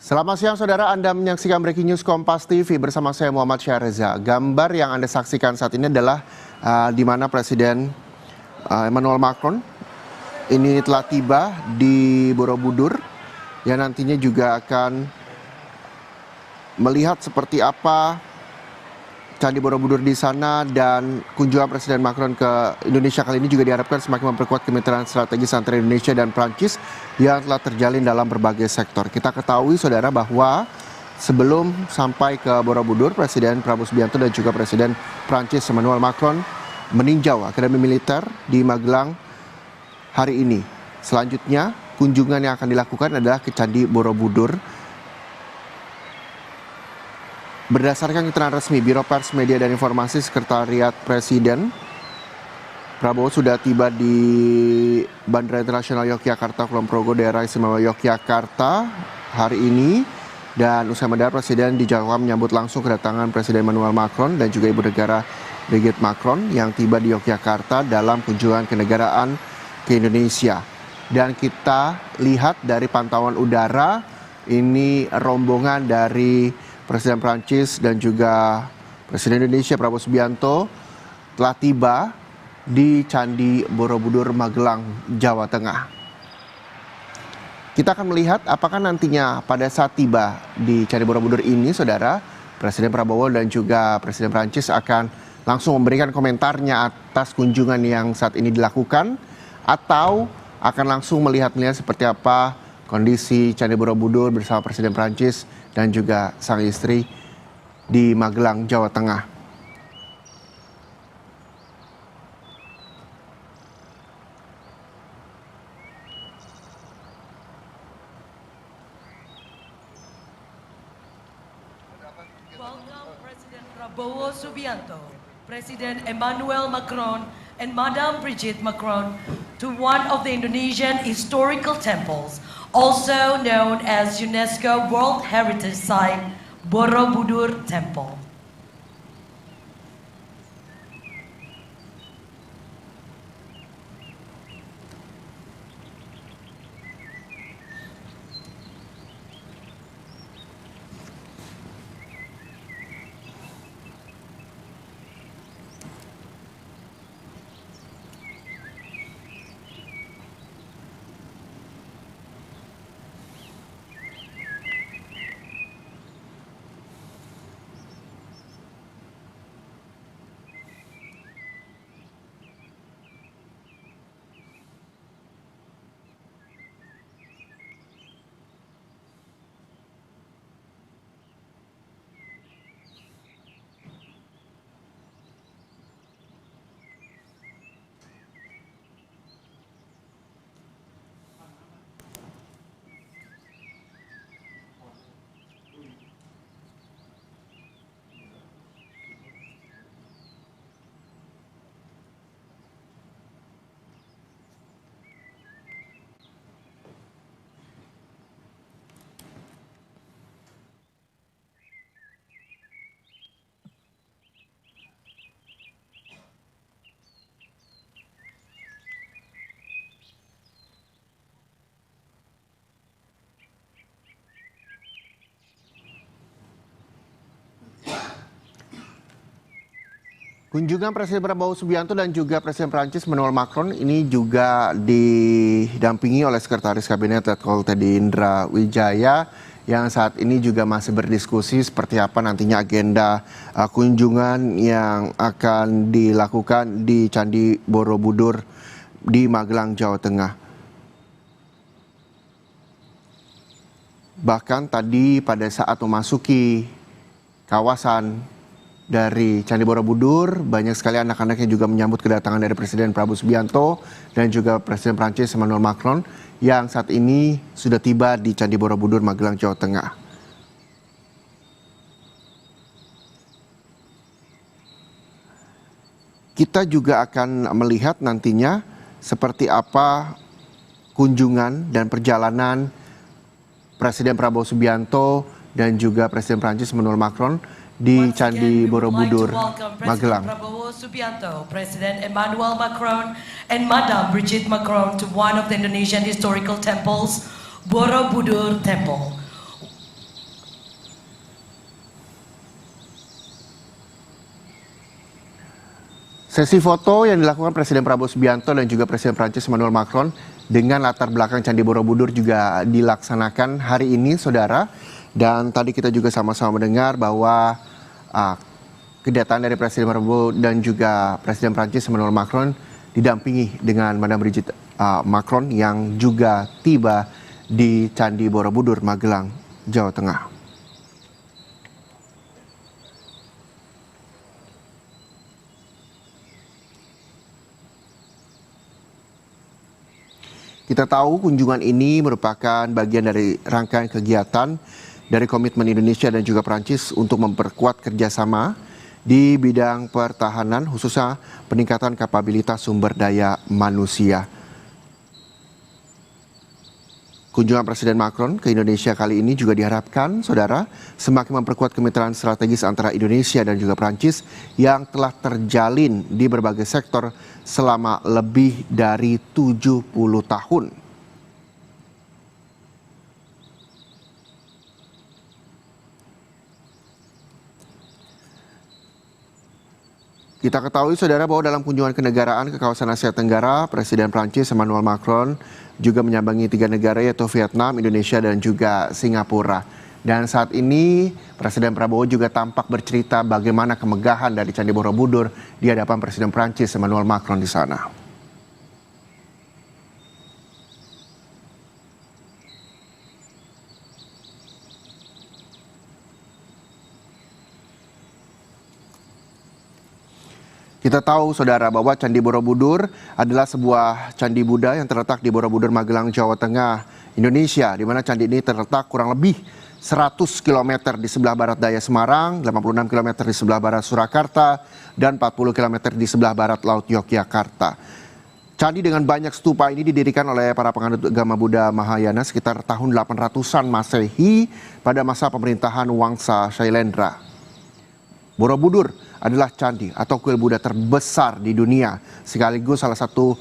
Selamat siang saudara, Anda menyaksikan Breaking News Kompas TV bersama saya Muhammad Syareza. Gambar yang Anda saksikan saat ini adalah di mana Presiden Emmanuel Macron ini telah tiba di Borobudur yang nantinya juga akan melihat seperti apa Candi Borobudur di sana, dan kunjungan Presiden Macron ke Indonesia kali ini juga diharapkan semakin memperkuat kemitraan strategis antara Indonesia dan Prancis yang telah terjalin dalam berbagai sektor. Kita ketahui saudara bahwa sebelum sampai ke Borobudur, Presiden Prabowo Subianto dan juga Presiden Prancis Emmanuel Macron meninjau Akademi Militer di Magelang hari ini. Selanjutnya kunjungan yang akan dilakukan adalah ke Candi Borobudur. Berdasarkan keterangan resmi Biro Pers Media dan Informasi Sekretariat Presiden, Prabowo sudah tiba di Bandara Internasional Yogyakarta, Kulon Progo, daerah istimewa Yogyakarta hari ini. Dan usai mendarat, Presiden dijadwalkan menyambut langsung kedatangan Presiden Emmanuel Macron dan juga Ibu Negara Brigitte Macron yang tiba di Yogyakarta dalam kunjungan kenegaraan ke Indonesia. Dan kita lihat dari pantauan udara, ini rombongan dari Presiden Prancis dan juga Presiden Indonesia Prabowo Subianto telah tiba di Candi Borobudur Magelang, Jawa Tengah. Kita akan melihat apakah nantinya pada saat tiba di Candi Borobudur ini, saudara, Presiden Prabowo dan juga Presiden Prancis akan langsung memberikan komentarnya atas kunjungan yang saat ini dilakukan, atau akan langsung melihat seperti apa kondisi Candi Borobudur bersama Presiden Prancis dan juga sang istri di Magelang, Jawa Tengah. Welcome President Prabowo Subianto, President Emmanuel Macron, and Madame Brigitte Macron to one of the Indonesian historical temples, also known as UNESCO World Heritage Site, Borobudur Temple. Kunjungan Presiden Prabowo Subianto dan juga Presiden Prancis Emmanuel Macron ini juga didampingi oleh Sekretaris Kabinet Letkol Teddy Indra Wijaya yang saat ini juga masih berdiskusi seperti apa nantinya agenda kunjungan yang akan dilakukan di Candi Borobudur di Magelang, Jawa Tengah. Bahkan tadi pada saat memasuki kawasan dari Candi Borobudur, banyak sekali anak-anak yang juga menyambut kedatangan dari Presiden Prabowo Subianto dan juga Presiden Prancis Emmanuel Macron yang saat ini sudah tiba di Candi Borobudur Magelang, Jawa Tengah. Kita juga akan melihat nantinya seperti apa kunjungan dan perjalanan Presiden Prabowo Subianto dan juga Presiden Prancis Emmanuel Macron di Candi Borobudur, Magelang. Prabowo Subianto, President Emmanuel Macron, and Madame Brigitte Macron to one of the Indonesian historical temples, Borobudur Temple. Sesi foto yang dilakukan Presiden Prabowo Subianto dan juga Presiden Prancis Emmanuel Macron dengan latar belakang Candi Borobudur juga dilaksanakan hari ini, saudara. Dan tadi kita juga sama-sama mendengar bahwa kedatangan dari Presiden Prabowo dan juga Presiden Prancis Emmanuel Macron didampingi dengan Madame Brigitte Macron yang juga tiba di Candi Borobudur, Magelang, Jawa Tengah. Kita tahu kunjungan ini merupakan bagian dari rangkaian kegiatan dari komitmen Indonesia dan juga Prancis untuk memperkuat kerjasama di bidang pertahanan, khususnya peningkatan kapabilitas sumber daya manusia. Kunjungan Presiden Macron ke Indonesia kali ini juga diharapkan, saudara, semakin memperkuat kemitraan strategis antara Indonesia dan juga Prancis yang telah terjalin di berbagai sektor selama lebih dari 70 tahun. Kita ketahui, saudara, bahwa dalam kunjungan kenegaraan ke kawasan Asia Tenggara, Presiden Prancis Emmanuel Macron juga menyambangi 3 negara yaitu Vietnam, Indonesia, dan juga Singapura. Dan saat ini Presiden Prabowo juga tampak bercerita bagaimana kemegahan dari Candi Borobudur di hadapan Presiden Prancis Emmanuel Macron di sana. Kita tahu, saudara, bahwa Candi Borobudur adalah sebuah candi Buddha yang terletak di Borobudur, Magelang, Jawa Tengah, Indonesia, di mana candi ini terletak kurang lebih 100 km di sebelah barat daya Semarang, 86 km di sebelah barat Surakarta, dan 40 km di sebelah barat Laut Yogyakarta. Candi dengan banyak stupa ini didirikan oleh para penganut agama Buddha Mahayana sekitar tahun 800-an Masehi pada masa pemerintahan Wangsa Shailendra. Borobudur adalah candi atau kuil Buddha terbesar di dunia, sekaligus salah satu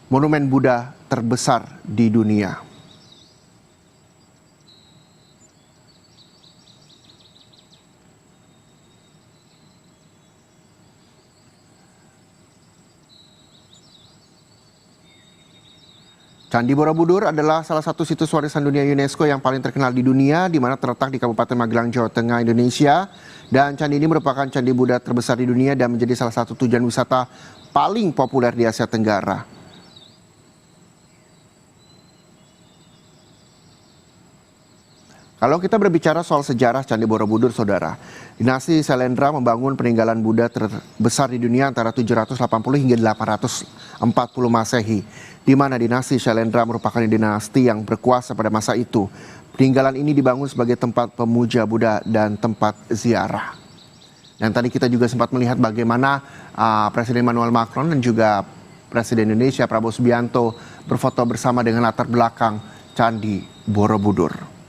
monumen Buddha terbesar di dunia. Candi Borobudur adalah salah satu situs warisan dunia UNESCO yang paling terkenal di dunia, di mana terletak di Kabupaten Magelang, Jawa Tengah, Indonesia. Dan candi ini merupakan candi Buddha terbesar di dunia dan menjadi salah satu tujuan wisata paling populer di Asia Tenggara. Kalau kita berbicara soal sejarah Candi Borobudur, saudara, dinasti Shailendra membangun peninggalan Buddha terbesar di dunia antara 780 hingga 840 Masehi, di mana dinasti Shailendra merupakan dinasti yang berkuasa pada masa itu. Peninggalan ini dibangun sebagai tempat pemuja Buddha dan tempat ziarah. Dan tadi kita juga sempat melihat bagaimana Presiden Emmanuel Macron dan juga Presiden Indonesia Prabowo Subianto berfoto bersama dengan latar belakang Candi Borobudur.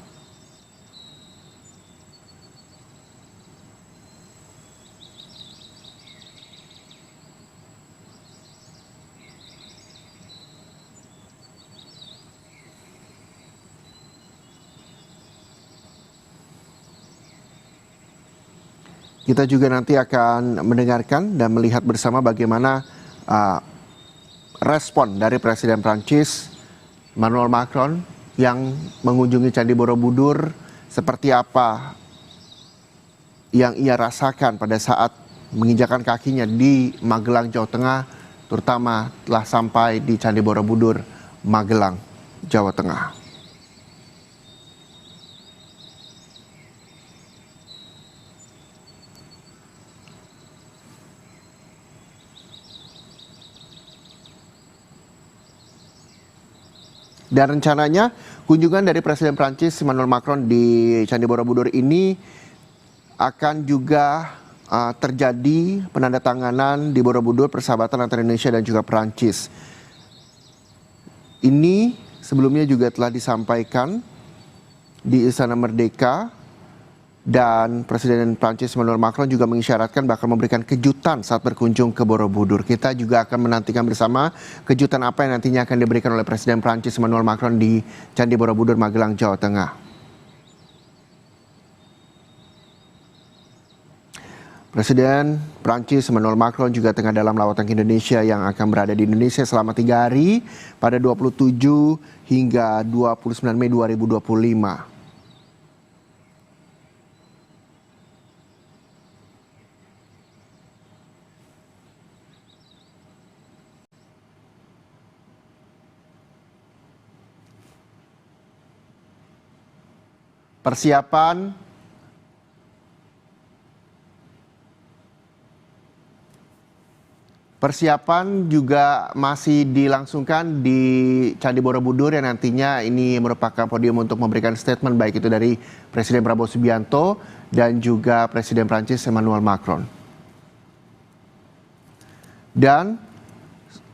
Kita juga nanti akan mendengarkan dan melihat bersama bagaimana respon dari Presiden Prancis Emmanuel Macron yang mengunjungi Candi Borobudur, seperti apa yang ia rasakan pada saat menginjakan kakinya di Magelang, Jawa Tengah, terutama telah sampai di Candi Borobudur, Magelang, Jawa Tengah. Dan rencananya kunjungan dari Presiden Prancis Emmanuel Macron di Candi Borobudur ini akan juga terjadi penandatanganan di Borobudur persahabatan antara Indonesia dan juga Prancis. Ini sebelumnya juga telah disampaikan di Istana Merdeka, dan Presiden Prancis Emmanuel Macron juga mengisyaratkan bakal memberikan kejutan saat berkunjung ke Borobudur. Kita juga akan menantikan bersama kejutan apa yang nantinya akan diberikan oleh Presiden Prancis Emmanuel Macron di Candi Borobudur, Magelang, Jawa Tengah. Presiden Prancis Emmanuel Macron juga tengah dalam lawatan ke Indonesia yang akan berada di Indonesia selama 3 hari pada 27 hingga 29 Mei 2025. Persiapan juga masih dilangsungkan di Candi Borobudur yang nantinya ini merupakan podium untuk memberikan statement baik itu dari Presiden Prabowo Subianto dan juga Presiden Prancis Emmanuel Macron. Dan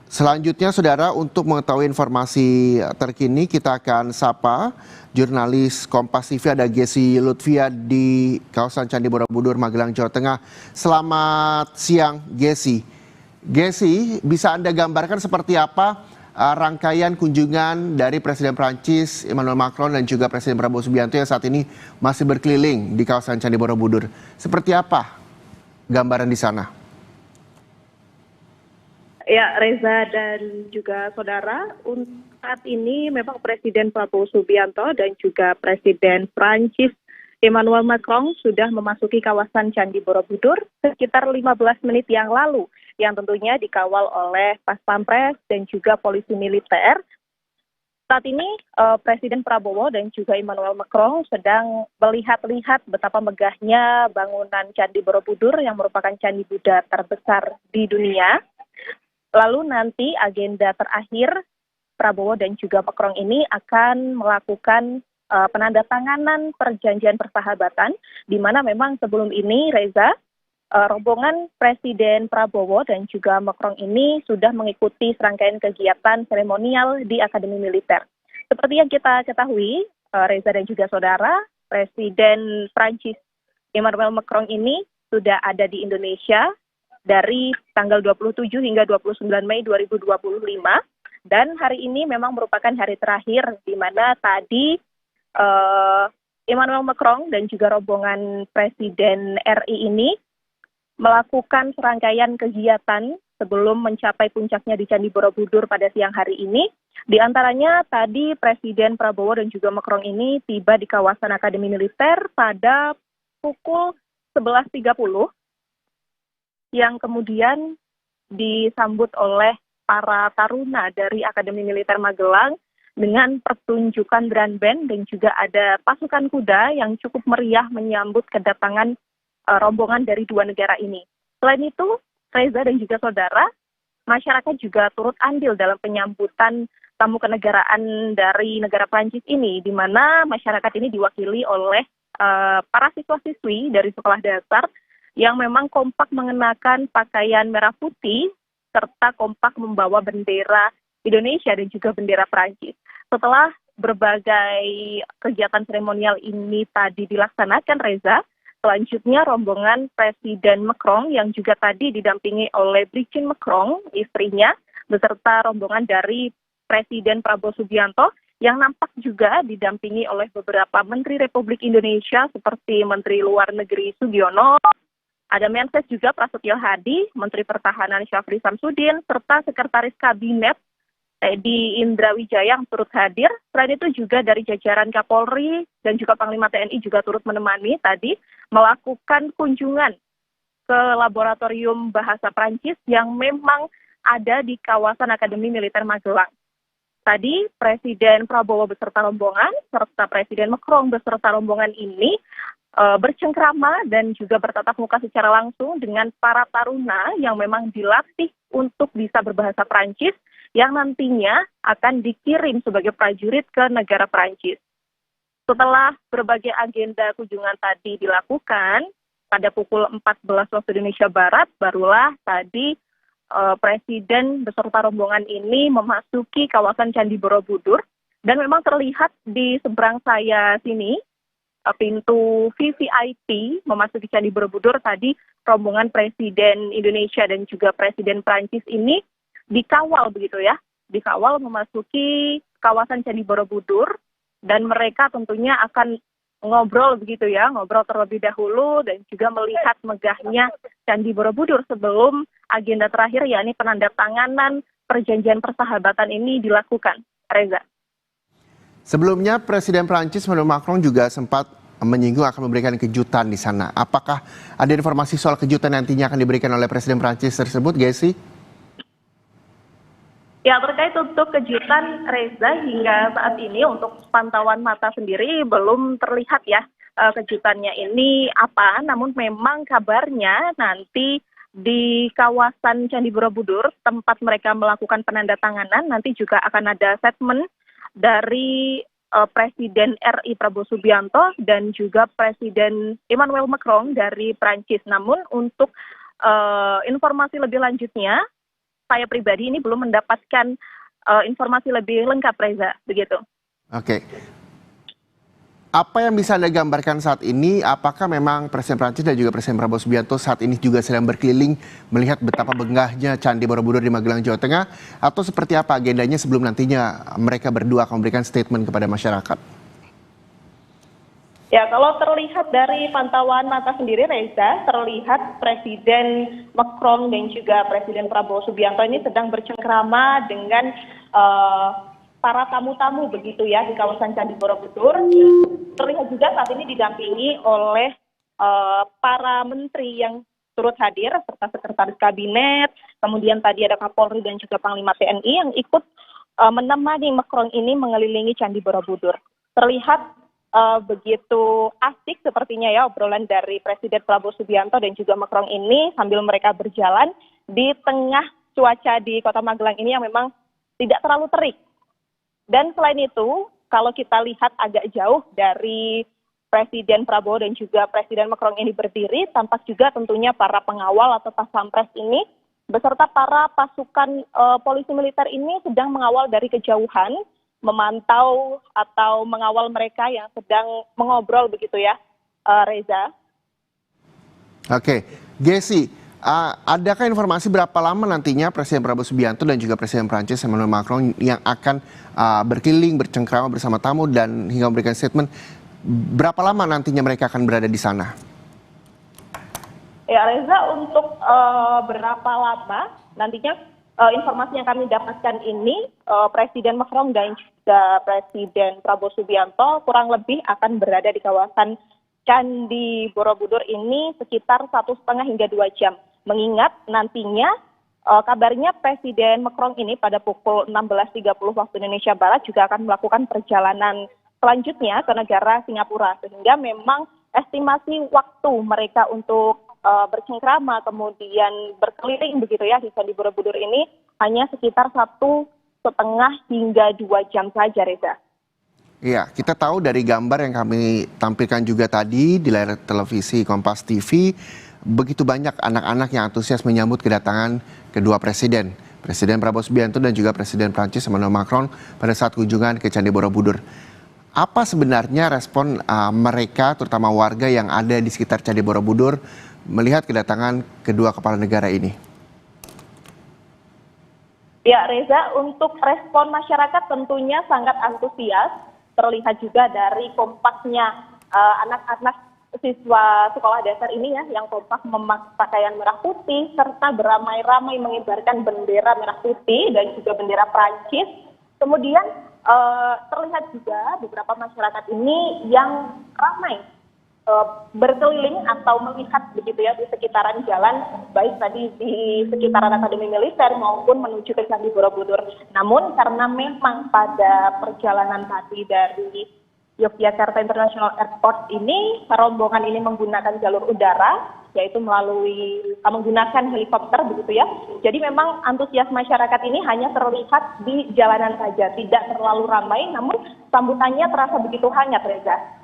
selanjutnya saudara, untuk mengetahui informasi terkini kita akan sapa jurnalis Kompas TV, ada Gesi Lutfia di kawasan Candi Borobudur, Magelang, Jawa Tengah. Selamat siang Gesi. Gesi, bisa Anda gambarkan seperti apa rangkaian kunjungan dari Presiden Prancis Emmanuel Macron dan juga Presiden Prabowo Subianto yang saat ini masih berkeliling di kawasan Candi Borobudur? Seperti apa gambaran di sana? Ya, Reza dan juga saudara, untuk saat ini memang Presiden Prabowo Subianto dan juga Presiden Prancis Emmanuel Macron sudah memasuki kawasan Candi Borobudur sekitar 15 menit yang lalu, yang tentunya dikawal oleh Pas Pampres dan juga polisi militer. Saat ini Presiden Prabowo dan juga Emmanuel Macron sedang melihat-lihat betapa megahnya bangunan Candi Borobudur yang merupakan candi Buddha terbesar di dunia. Lalu nanti agenda terakhir Prabowo dan juga Macron ini akan melakukan penandatanganan perjanjian persahabatan, di mana memang sebelum ini, Reza, rombongan Presiden Prabowo dan juga Macron ini sudah mengikuti serangkaian kegiatan seremonial di Akademi Militer. Seperti yang kita ketahui, Reza dan juga saudara, Presiden Prancis Emmanuel Macron ini sudah ada di Indonesia dari tanggal 27 hingga 29 Mei 2025. Dan hari ini memang merupakan hari terakhir di mana tadi Emmanuel Macron dan juga rombongan Presiden RI ini melakukan serangkaian kegiatan sebelum mencapai puncaknya di Candi Borobudur pada siang hari ini. Di antaranya tadi Presiden Prabowo dan juga Macron ini tiba di kawasan Akademi Militer pada pukul 11.30 yang kemudian disambut oleh para taruna dari Akademi Militer Magelang dengan pertunjukan drum band dan juga ada pasukan kuda yang cukup meriah menyambut kedatangan rombongan dari dua negara ini. Selain itu, Reza dan juga saudara, masyarakat juga turut andil dalam penyambutan tamu kenegaraan dari negara Prancis ini, di mana masyarakat ini diwakili oleh para siswa-siswi dari sekolah dasar yang memang kompak mengenakan pakaian merah putih serta kompak membawa bendera Indonesia dan juga bendera Prancis. Setelah berbagai kegiatan seremonial ini tadi dilaksanakan, Reza, selanjutnya rombongan Presiden Macron yang juga tadi didampingi oleh Brigitte Macron, istrinya, beserta rombongan dari Presiden Prabowo Subianto yang nampak juga didampingi oleh beberapa Menteri Republik Indonesia seperti Menteri Luar Negeri Sugiono, ada Menses juga Prasetyo Hadi, Menteri Pertahanan Syafri Samsudin, serta Sekretaris Kabinet Teddy Indra Wijaya yang turut hadir. Selain itu juga dari jajaran Kapolri dan juga Panglima TNI juga turut menemani tadi melakukan kunjungan ke laboratorium bahasa Prancis yang memang ada di kawasan Akademi Militer Magelang. Tadi Presiden Prabowo beserta rombongan serta Presiden Macron beserta rombongan ini bercengkrama dan juga bertatap muka secara langsung dengan para taruna yang memang dilatih untuk bisa berbahasa Prancis yang nantinya akan dikirim sebagai prajurit ke negara Prancis. Setelah berbagai agenda kunjungan tadi dilakukan, pada pukul 14 waktu Indonesia Barat, barulah tadi Presiden beserta rombongan ini memasuki kawasan Candi Borobudur, dan memang terlihat di seberang saya sini, pintu VVIP memasuki Candi Borobudur tadi, rombongan Presiden Indonesia dan juga Presiden Prancis ini dikawal begitu ya, dikawal memasuki kawasan Candi Borobudur, dan mereka tentunya akan ngobrol begitu ya, ngobrol terlebih dahulu dan juga melihat megahnya Candi Borobudur sebelum agenda terakhir yakni penandatanganan perjanjian persahabatan ini dilakukan. Reza. Sebelumnya Presiden Prancis Emmanuel Macron juga sempat menyinggung akan memberikan kejutan di sana. Apakah ada informasi soal kejutan nantinya akan diberikan oleh Presiden Prancis tersebut, Gessi? Ya, terkait untuk kejutan Reza hingga saat ini untuk pantauan mata sendiri belum terlihat ya kejutannya ini apa. Namun memang kabarnya nanti di kawasan Candi Borobudur tempat mereka melakukan penandatanganan nanti juga akan ada statement dari Presiden RI Prabowo Subianto dan juga Presiden Emmanuel Macron dari Prancis. Namun untuk informasi lebih lanjutnya, saya pribadi ini belum mendapatkan informasi lebih lengkap, Reza, begitu. Oke. Apa yang bisa Anda gambarkan saat ini? Apakah memang Presiden Prancis dan juga Presiden Prabowo Subianto saat ini juga sedang berkeliling melihat betapa megahnya Candi Borobudur di Magelang, Jawa Tengah? Atau seperti apa agendanya sebelum nantinya mereka berdua akan memberikan statement kepada masyarakat? Ya, kalau terlihat dari pantauan mata sendiri, Reza, terlihat Presiden Macron dan juga Presiden Prabowo Subianto ini sedang bercengkrama dengan para tamu-tamu begitu ya di kawasan Candi Borobudur. Terlihat juga saat ini didampingi oleh para menteri yang turut hadir serta sekretaris kabinet, kemudian tadi ada Kapolri dan juga Panglima TNI yang ikut menemani Macron ini mengelilingi Candi Borobudur. Terlihat begitu asik sepertinya ya obrolan dari Presiden Prabowo Subianto dan juga Macron ini sambil mereka berjalan di tengah cuaca di Kota Magelang ini yang memang tidak terlalu terik. Dan selain itu, kalau kita lihat agak jauh dari Presiden Prabowo dan juga Presiden Macron ini berdiri, tampak juga tentunya para pengawal atau pas pampres ini beserta para pasukan polisi militer ini sedang mengawal dari kejauhan, memantau atau mengawal mereka yang sedang mengobrol begitu ya, Reza. Oke, Gessi, adakah informasi berapa lama nantinya Presiden Prabowo Subianto dan juga Presiden Prancis Emmanuel Macron yang akan berkeliling, bercengkrama bersama tamu dan hingga memberikan statement? Berapa lama nantinya mereka akan berada di sana? Ya Reza, untuk berapa lama nantinya informasi yang kami dapatkan ini Presiden Macron dan juga Presiden Prabowo Subianto kurang lebih akan berada di kawasan Candi Borobudur ini sekitar 1,5 hingga 2 jam. Mengingat nantinya kabarnya Presiden Macron ini pada pukul 16.30 waktu Indonesia Barat juga akan melakukan perjalanan selanjutnya ke negara Singapura. Sehingga memang estimasi waktu mereka untuk bercengkrama kemudian berkeliling begitu ya di Candi Borobudur ini hanya sekitar 1,5 hingga 2 jam saja, Reza. Iya, kita tahu dari gambar yang kami tampilkan juga tadi di layar televisi Kompas TV, begitu banyak anak-anak yang antusias menyambut kedatangan kedua presiden, Presiden Prabowo Subianto dan juga Presiden Prancis Emmanuel Macron pada saat kunjungan ke Candi Borobudur. Apa sebenarnya respon mereka, terutama warga yang ada di sekitar Candi Borobudur, melihat kedatangan kedua kepala negara ini? Ya Reza, untuk respon masyarakat tentunya sangat antusias. Terlihat juga dari kompaknya anak-anak siswa sekolah dasar ini ya, yang kompak memakai pakaian merah putih serta beramai-ramai mengibarkan bendera merah putih dan juga bendera Prancis. Kemudian terlihat juga beberapa masyarakat ini yang ramai berkeliling atau melihat begitu ya di sekitaran jalan, baik tadi di sekitaran Akademi Militer maupun menuju ke Candi Borobudur. Namun karena memang pada perjalanan tadi dari Yogyakarta International Airport ini, rombongan ini menggunakan jalur udara, yaitu melalui menggunakan helikopter begitu ya. Jadi memang antusias masyarakat ini hanya terlihat di jalanan saja, tidak terlalu ramai, namun sambutannya terasa begitu hangat, Reza.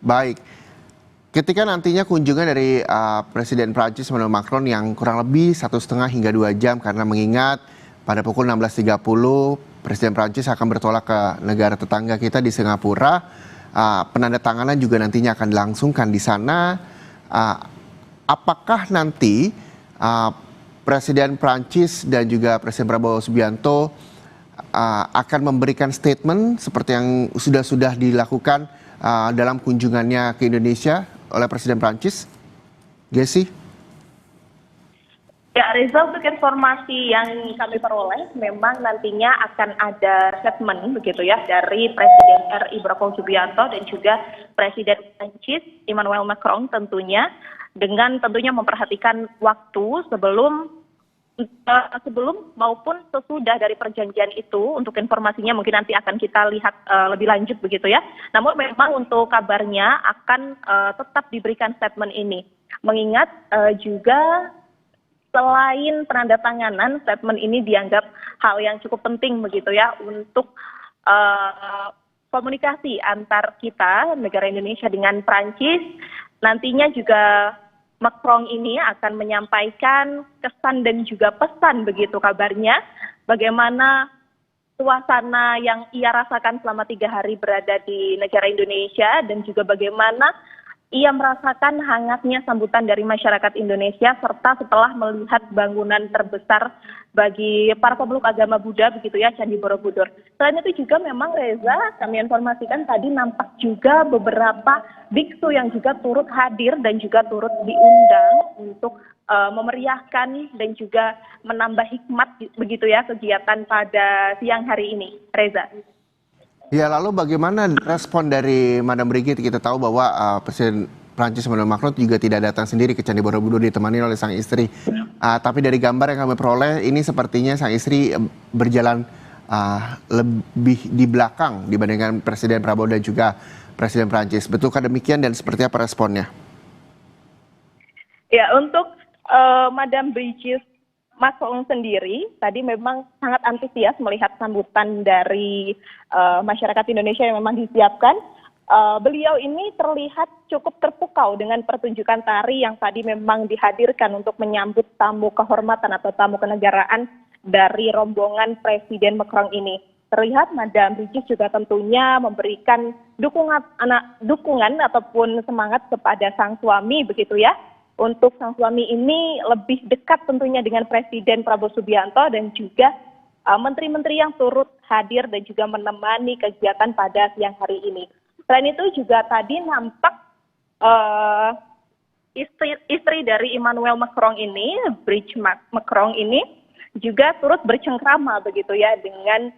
Baik, ketika nantinya kunjungan dari Presiden Prancis Emmanuel Macron yang kurang lebih 1,5 hingga 2 jam karena mengingat pada pukul 16.30 Presiden Prancis akan bertolak ke negara tetangga kita di Singapura, penandatanganan juga nantinya akan dilangsungkan di sana. Apakah nanti Presiden Prancis dan juga Presiden Prabowo Subianto akan memberikan statement seperti yang sudah dilakukan dalam kunjungannya ke Indonesia oleh Presiden Prancis? Gessi? Ya, Reza, untuk informasi yang kami peroleh, memang nantinya akan ada statement begitu ya dari Presiden RI Prabowo Subianto dan juga Presiden Prancis Emmanuel Macron tentunya, dengan tentunya memperhatikan waktu sebelum maupun sesudah dari perjanjian itu. Untuk informasinya mungkin nanti akan kita lihat lebih lanjut begitu ya. Namun memang untuk kabarnya akan tetap diberikan statement ini. Mengingat juga selain penandatanganan, statement ini dianggap hal yang cukup penting begitu ya untuk komunikasi antar kita, negara Indonesia dengan Prancis. Nantinya juga Macron ini akan menyampaikan kesan dan juga pesan begitu kabarnya, bagaimana suasana yang ia rasakan selama 3 hari berada di negara Indonesia, dan juga bagaimana ia merasakan hangatnya sambutan dari masyarakat Indonesia, serta setelah melihat bangunan terbesar bagi para pemeluk agama Buddha begitu ya, Candi Borobudur. Selain itu juga memang, Reza, kami informasikan tadi nampak juga beberapa biksu yang juga turut hadir dan juga turut diundang untuk memeriahkan dan juga menambah hikmat begitu ya kegiatan pada siang hari ini, Reza. Ya, lalu bagaimana respon dari Madam Brigitte? Kita tahu bahwa Presiden Prancis Emmanuel Macron juga tidak datang sendiri ke Candi Borobudur, ditemani oleh sang istri. Tapi dari gambar yang kami peroleh, ini sepertinya sang istri berjalan lebih di belakang dibandingkan Presiden Prabowo dan juga Presiden Prancis. Betulkah demikian dan seperti apa responnya? Ya, untuk Madam Brigitte Macron sendiri tadi memang sangat antusias melihat sambutan dari masyarakat Indonesia yang memang disiapkan. Beliau ini terlihat cukup terpukau dengan pertunjukan tari yang tadi memang dihadirkan untuk menyambut tamu kehormatan atau tamu kenegaraan dari rombongan Presiden Macron ini. Terlihat Madam Brigitte juga tentunya memberikan dukungan ataupun semangat kepada sang suami begitu ya. Untuk sang suami ini lebih dekat tentunya dengan Presiden Prabowo Subianto dan juga menteri-menteri yang turut hadir dan juga menemani kegiatan pada siang hari ini. Selain itu juga tadi nampak istri dari Emmanuel Macron ini, Brigitte Macron ini juga turut bercengkrama begitu ya dengan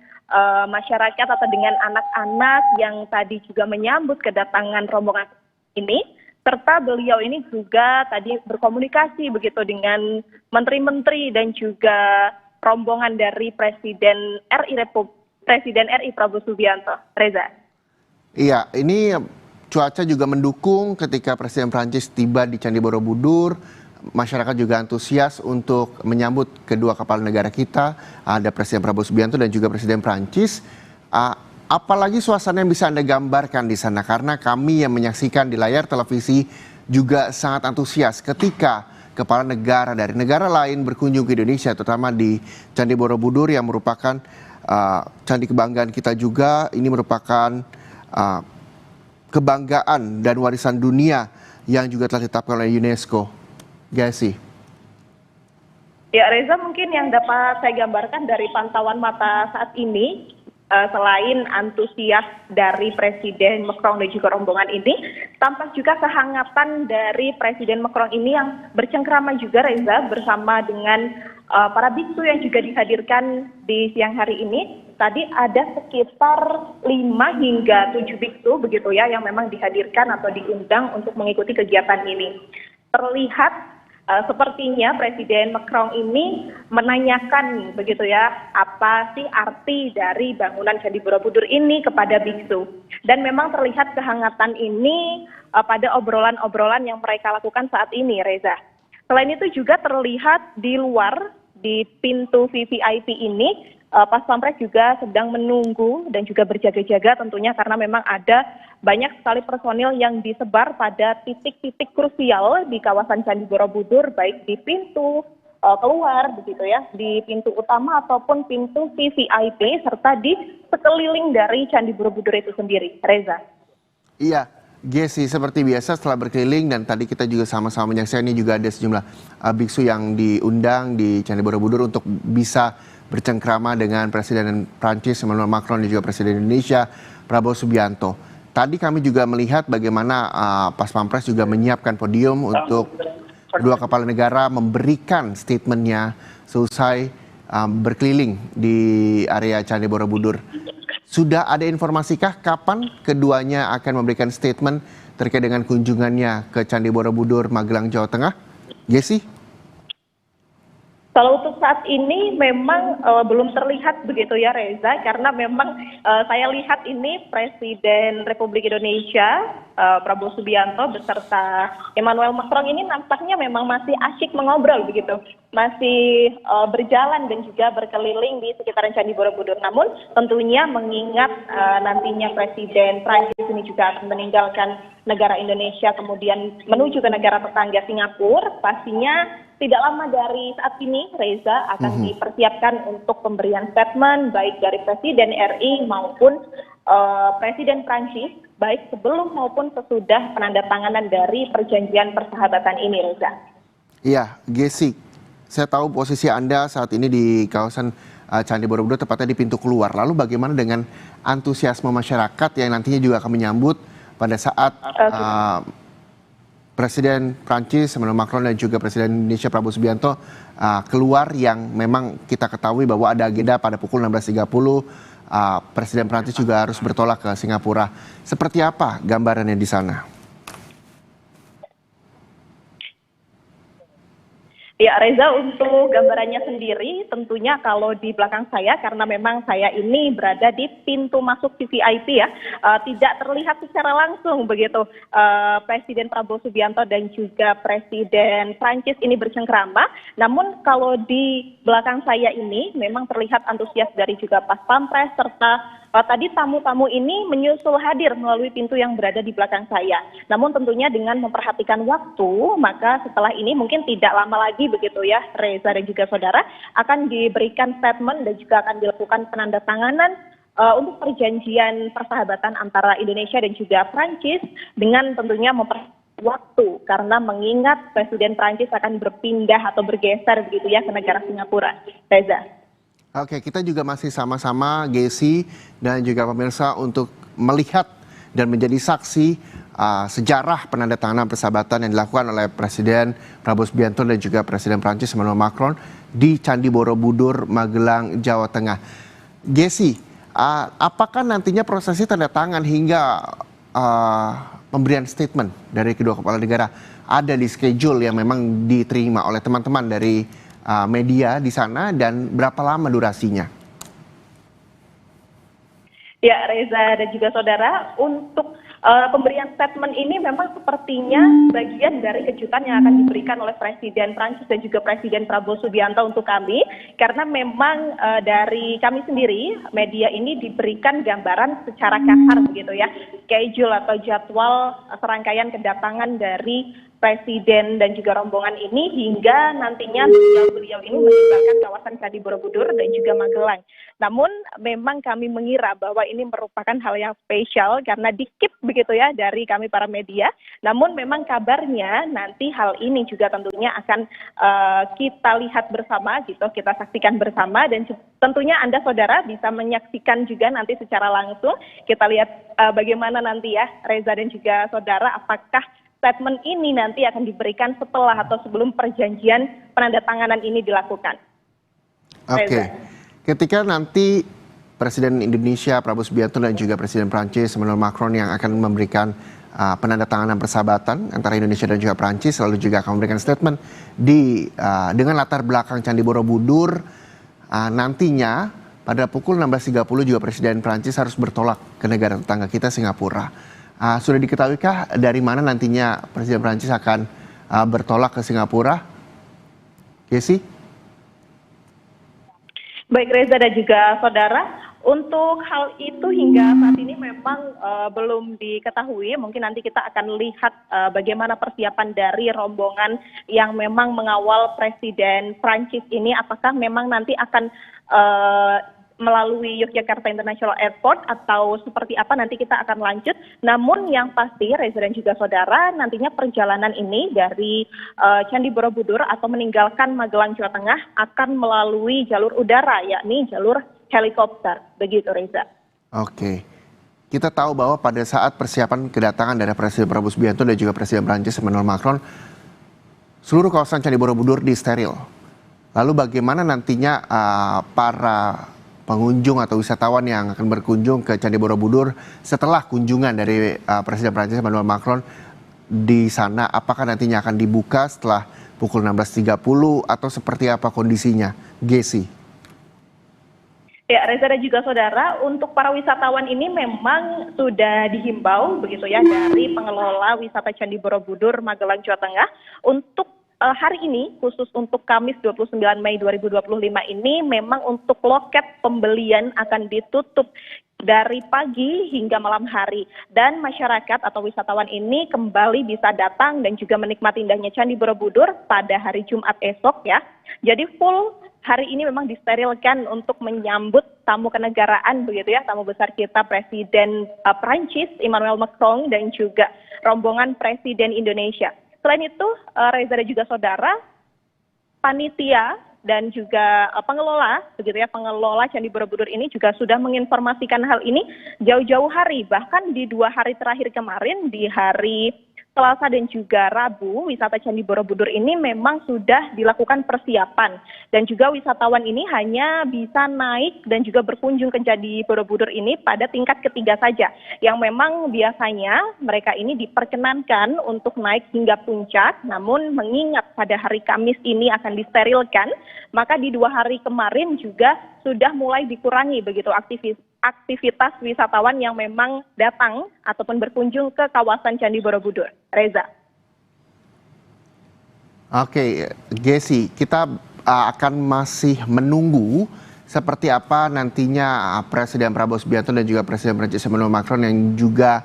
masyarakat atau dengan anak-anak yang tadi juga menyambut kedatangan rombongan ini. Serta beliau ini juga tadi berkomunikasi begitu dengan menteri-menteri dan juga rombongan dari Presiden RI Prabowo Subianto. Reza. Iya, ini cuaca juga mendukung ketika Presiden Prancis tiba di Candi Borobudur. Masyarakat juga antusias untuk menyambut kedua kepala negara kita. Ada Presiden Prabowo Subianto dan juga Presiden Prancis. Apalagi suasana yang bisa Anda gambarkan di sana, karena kami yang menyaksikan di layar televisi juga sangat antusias ketika kepala negara dari negara lain berkunjung ke Indonesia, terutama di Candi Borobudur yang merupakan candi kebanggaan kita juga. Ini merupakan kebanggaan dan warisan dunia yang juga telah ditetapkan oleh UNESCO. Gessi. Ya, Reza, mungkin yang dapat saya gambarkan dari pantauan mata saat ini, selain antusias dari Presiden Macron dan juga rombongan ini, tampak juga kehangatan dari Presiden Macron ini yang bercengkrama juga, Reza, bersama dengan para biksu yang juga dihadirkan di siang hari ini. Tadi ada sekitar 5 hingga 7 biksu begitu ya yang memang dihadirkan atau diundang untuk mengikuti kegiatan ini. Terlihat sepertinya Presiden Macron ini menanyakan begitu ya, apa sih arti dari bangunan Candi Borobudur ini kepada biksu. Dan memang terlihat kehangatan ini pada obrolan-obrolan yang mereka lakukan saat ini, Reza. Selain itu juga terlihat di luar, di pintu VVIP ini, Pas Pampres juga sedang menunggu dan juga berjaga-jaga tentunya karena memang ada banyak sekali personil yang disebar pada titik-titik krusial di kawasan Candi Borobudur, baik di pintu keluar begitu ya, di pintu utama ataupun pintu VVIP, serta di sekeliling dari Candi Borobudur itu sendiri. Reza. Iya, Gessi, seperti biasa setelah berkeliling dan tadi kita juga sama-sama menyaksikan, ini juga ada sejumlah biksu yang diundang di Candi Borobudur untuk bisa bercengkrama dengan Presiden Prancis Emmanuel Macron dan juga Presiden Indonesia Prabowo Subianto. Tadi kami juga melihat bagaimana Pas Pampres juga menyiapkan podium untuk kedua kepala negara memberikan statementnya selesai berkeliling di area Candi Borobudur. Sudah ada informasikah kapan keduanya akan memberikan statement terkait dengan kunjungannya ke Candi Borobudur, Magelang, Jawa Tengah? Gesi? Kalau untuk saat ini memang belum terlihat begitu ya Reza, karena memang saya lihat ini Presiden Republik Indonesia Prabowo Subianto beserta Emmanuel Macron ini nampaknya memang masih asyik mengobrol begitu, masih berjalan dan juga berkeliling di sekitaran Candi Borobudur. Namun tentunya mengingat nantinya Presiden Prancis ini juga akan meninggalkan negara Indonesia kemudian menuju ke negara tetangga Singapura, pastinya tidak lama dari saat ini, Reza, akan dipersiapkan untuk pemberian statement baik dari Presiden RI maupun Presiden Prancis, baik sebelum maupun sesudah penandatanganan dari perjanjian persahabatan ini, Reza. Iya, Gesi, saya tahu posisi Anda saat ini di kawasan Candi Borobudur, tepatnya di pintu keluar. Lalu bagaimana dengan antusiasme masyarakat yang nantinya juga akan menyambut pada saat Presiden Prancis Emmanuel Macron dan juga Presiden Indonesia Prabowo Subianto keluar, yang memang kita ketahui bahwa ada agenda pada pukul 16.30 Presiden Prancis juga harus bertolak ke Singapura. Seperti apa gambarannya di sana? Ya Reza, untuk gambarannya sendiri tentunya kalau di belakang saya, karena memang saya ini berada di pintu masuk VVIP ya, tidak terlihat secara langsung begitu Presiden Prabowo Subianto dan juga Presiden Prancis ini bercengkrama. Namun kalau di belakang saya ini memang terlihat antusias dari juga Pas Pampres serta tadi tamu-tamu ini menyusul hadir melalui pintu yang berada di belakang saya. Namun tentunya dengan memperhatikan waktu, maka setelah ini mungkin tidak lama lagi begitu ya Reza dan juga saudara, akan diberikan statement dan juga akan dilakukan penandatanganan untuk perjanjian persahabatan antara Indonesia dan juga Prancis, dengan tentunya waktu, karena mengingat Presiden Prancis akan berpindah atau bergeser begitu ya ke negara Singapura. Reza. Oke, kita juga masih sama-sama Gesi dan juga pemirsa untuk melihat dan menjadi saksi sejarah penandatanganan persahabatan yang dilakukan oleh Presiden Prabowo Subianto dan juga Presiden Prancis Emmanuel Macron di Candi Borobudur, Magelang, Jawa Tengah. Gesi, apakah nantinya prosesi tanda tangan hingga pemberian statement dari kedua kepala negara ada di schedule yang memang diterima oleh teman-teman dari media di sana, dan berapa lama durasinya? Ya Reza dan juga saudara, untuk pemberian statement ini memang sepertinya bagian dari kejutan yang akan diberikan oleh Presiden Prancis dan juga Presiden Prabowo Subianto untuk kami, karena memang dari kami sendiri media ini diberikan gambaran secara kasar begitu ya, schedule atau jadwal serangkaian kedatangan dari Presiden dan juga rombongan ini hingga nantinya beliau ini meninggalkan kawasan Candi Borobudur dan juga Magelang. Namun memang kami mengira bahwa ini merupakan hal yang spesial karena di-keep begitu ya dari kami para media. Namun memang kabarnya nanti hal ini juga tentunya akan kita lihat bersama gitu, kita saksikan bersama, dan tentunya Anda saudara bisa menyaksikan juga nanti secara langsung. Kita lihat bagaimana nanti ya Reza dan juga saudara, apakah statement ini nanti akan diberikan setelah atau sebelum perjanjian penandatanganan ini dilakukan. Oke, ketika nanti Presiden Indonesia Prabowo Subianto dan juga Presiden Prancis Emmanuel Macron yang akan memberikan penandatanganan persahabatan antara Indonesia dan juga Prancis, lalu juga akan memberikan statement dengan latar belakang Candi Borobudur, nantinya pada pukul 16.30 juga Presiden Prancis harus bertolak ke negara tetangga kita Singapura. Sudah diketahuikah dari mana nantinya Presiden Prancis akan bertolak ke Singapura? Gesi? Baik Reza dan juga saudara, untuk hal itu hingga saat ini memang belum diketahui. Mungkin nanti kita akan lihat bagaimana persiapan dari rombongan yang memang mengawal Presiden Prancis ini, apakah memang nanti akan melalui Yogyakarta International Airport atau seperti apa nanti kita akan lanjut. Namun yang pasti Reza dan juga saudara, nantinya perjalanan ini dari Candi Borobudur atau meninggalkan Magelang Jawa Tengah akan melalui jalur udara, yakni jalur helikopter. Begitu Reza. Oke. Kita tahu bahwa pada saat persiapan kedatangan dari Presiden Prabowo Subianto dan juga Presiden Prancis Emmanuel Macron, seluruh kawasan Candi Borobudur disteril. Lalu bagaimana nantinya para pengunjung atau wisatawan yang akan berkunjung ke Candi Borobudur setelah kunjungan dari Presiden Prancis Emmanuel Macron di sana, apakah nantinya akan dibuka setelah pukul 16.30 atau seperti apa kondisinya, Gesi? Ya, Reza dan juga saudara, untuk para wisatawan ini memang sudah dihimbau begitu ya dari pengelola wisata Candi Borobudur Magelang Jawa Tengah untuk hari ini, khusus untuk Kamis 29 Mei 2025 ini, memang untuk loket pembelian akan ditutup dari pagi hingga malam hari. Dan masyarakat atau wisatawan ini kembali bisa datang dan juga menikmati indahnya Candi Borobudur pada hari Jumat esok ya. Jadi full hari ini memang disterilkan untuk menyambut tamu kenegaraan begitu ya, tamu besar kita Presiden Prancis Emmanuel Macron dan juga rombongan Presiden Indonesia. Selain itu, Reza dan juga saudara, panitia dan juga pengelola, begitu ya, pengelola Candi Borobudur ini juga sudah menginformasikan hal ini jauh-jauh hari, bahkan di 2 hari terakhir kemarin, di hari Selasa dan juga Rabu, wisata Candi Borobudur ini memang sudah dilakukan persiapan. Dan juga wisatawan ini hanya bisa naik dan juga berkunjung ke Candi Borobudur ini pada tingkat ketiga saja. Yang memang biasanya mereka ini diperkenankan untuk naik hingga puncak, namun mengingat pada hari Kamis ini akan disterilkan, maka di 2 hari kemarin juga sudah mulai dikurangi begitu aktivitas wisatawan yang memang datang ataupun berkunjung ke kawasan Candi Borobudur. Reza. Oke, Gesi, kita akan masih menunggu seperti apa nantinya Presiden Prabowo Subianto dan juga Presiden Prancis Emmanuel Macron yang juga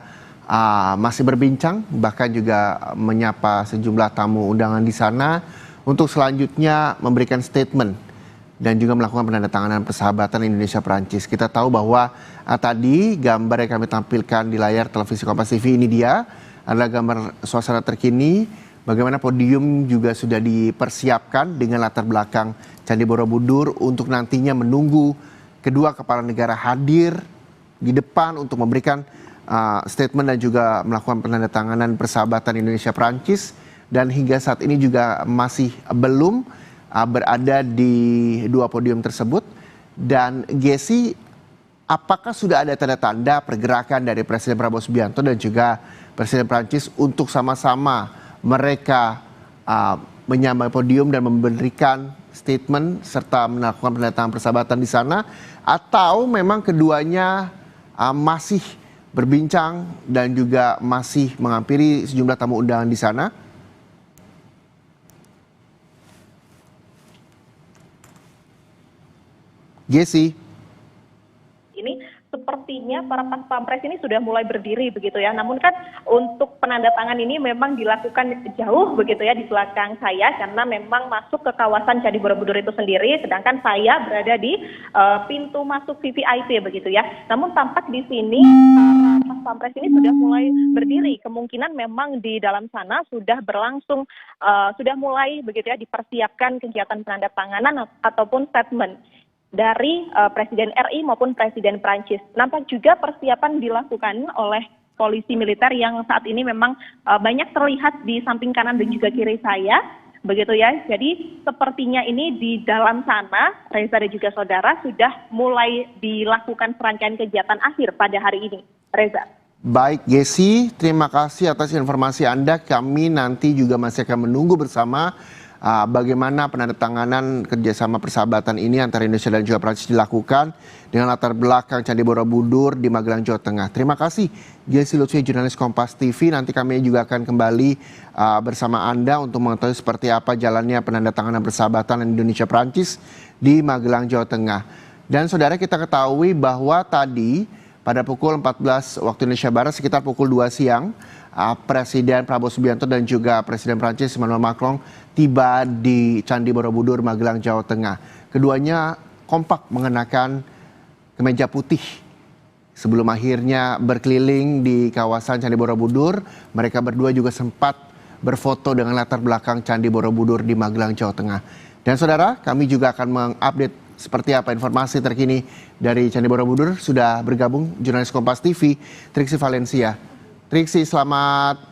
masih berbincang, bahkan juga menyapa sejumlah tamu undangan di sana untuk selanjutnya memberikan statement dan juga melakukan penandatanganan persahabatan Indonesia-Prancis. Kita tahu bahwa tadi gambar yang kami tampilkan di layar televisi Kompas TV ini dia adalah gambar suasana terkini, bagaimana podium juga sudah dipersiapkan dengan latar belakang Candi Borobudur untuk nantinya menunggu kedua kepala negara hadir di depan untuk memberikan statement dan juga melakukan penandatanganan persahabatan Indonesia-Prancis, dan hingga saat ini juga masih belum berada di 2 podium tersebut. Dan Gesi, apakah sudah ada tanda-tanda pergerakan dari Presiden Prabowo Subianto dan juga Presiden Prancis untuk sama-sama mereka menyamai podium dan memberikan statement serta melakukan penandatanganan persahabatan di sana, atau memang keduanya masih berbincang dan juga masih menghampiri sejumlah tamu undangan di sana? Gesi. Ini sepertinya para pas pampres ini sudah mulai berdiri begitu ya. Namun kan untuk penandatangan ini memang dilakukan jauh begitu ya di belakang saya, karena memang masuk ke kawasan Candi Borobudur itu sendiri, sedangkan saya berada di pintu masuk VVIP begitu ya. Namun tampak di sini para pas pampres ini sudah mulai berdiri. Kemungkinan memang di dalam sana sudah berlangsung, sudah mulai begitu ya dipersiapkan kegiatan penandatanganan ataupun statement dari Presiden RI maupun Presiden Prancis. Nampak juga persiapan dilakukan oleh polisi militer yang saat ini memang banyak terlihat di samping kanan dan juga kiri saya, begitu ya. Jadi sepertinya ini di dalam sana, Reza dan juga saudara, sudah mulai dilakukan serangkaian kegiatan akhir pada hari ini. Reza. Baik, Gesi, terima kasih atas informasi Anda. Kami nanti juga masih akan menunggu bersama bagaimana penandatanganan kerjasama persahabatan ini antara Indonesia dan juga Prancis dilakukan dengan latar belakang Candi Borobudur di Magelang, Jawa Tengah. Terima kasih, Gesi Lutfi, jurnalis Kompas TV. Nanti kami juga akan kembali bersama Anda untuk mengetahui seperti apa jalannya penandatanganan persahabatan Indonesia Prancis di Magelang, Jawa Tengah. Dan saudara, kita ketahui bahwa tadi pada pukul 14 waktu Indonesia Barat sekitar pukul 2 siang, Presiden Prabowo Subianto dan juga Presiden Prancis Emmanuel Macron tiba di Candi Borobudur, Magelang, Jawa Tengah. Keduanya kompak mengenakan kemeja putih. Sebelum akhirnya berkeliling di kawasan Candi Borobudur, mereka berdua juga sempat berfoto dengan latar belakang Candi Borobudur di Magelang, Jawa Tengah. Dan saudara, kami juga akan mengupdate seperti apa informasi terkini dari Candi Borobudur. Sudah bergabung jurnalis Kompas TV, Triksi Valencia. Triksi, selamat